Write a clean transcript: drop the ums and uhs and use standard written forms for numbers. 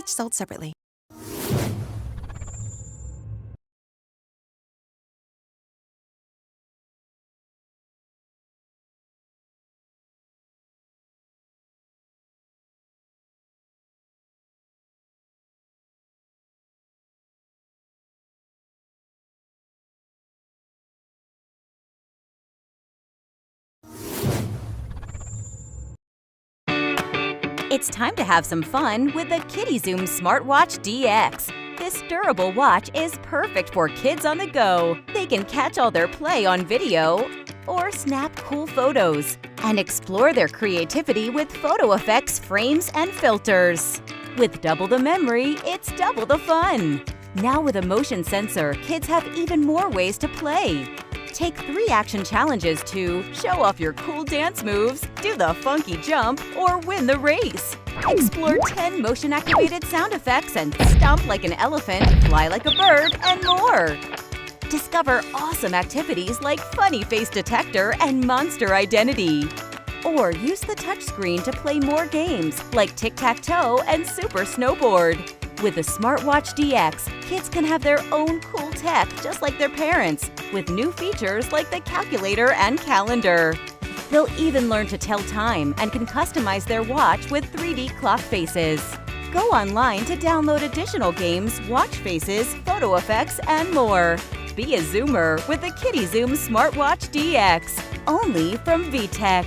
Sold separately. It's time to have some fun with the KidiZoom Smartwatch DX. This durable watch is perfect for kids on the go. They can catch all their play on video or snap cool photos and explore their creativity with photo effects, frames, and filters. With double the memory, it's double the fun. Now with a motion sensor, kids have even more ways to play. Take 3 action challenges to show off your cool dance moves, do the funky jump, or win the race. Explore 10 motion-activated sound effects and stomp like an elephant, fly like a bird, and more. Discover awesome activities like Funny Face Detector and Monster Identity. Or use the touchscreen to play more games like Tic-Tac-Toe and Super Snowboard. With the Smartwatch DX, kids can have their own cool tech just like their parents, with new features like the calculator and calendar. They'll even learn to tell time and can customize their watch with 3D clock faces. Go online to download additional games, watch faces, photo effects, and more. Be a Zoomer with the KidiZoom Smartwatch DX, only from VTech.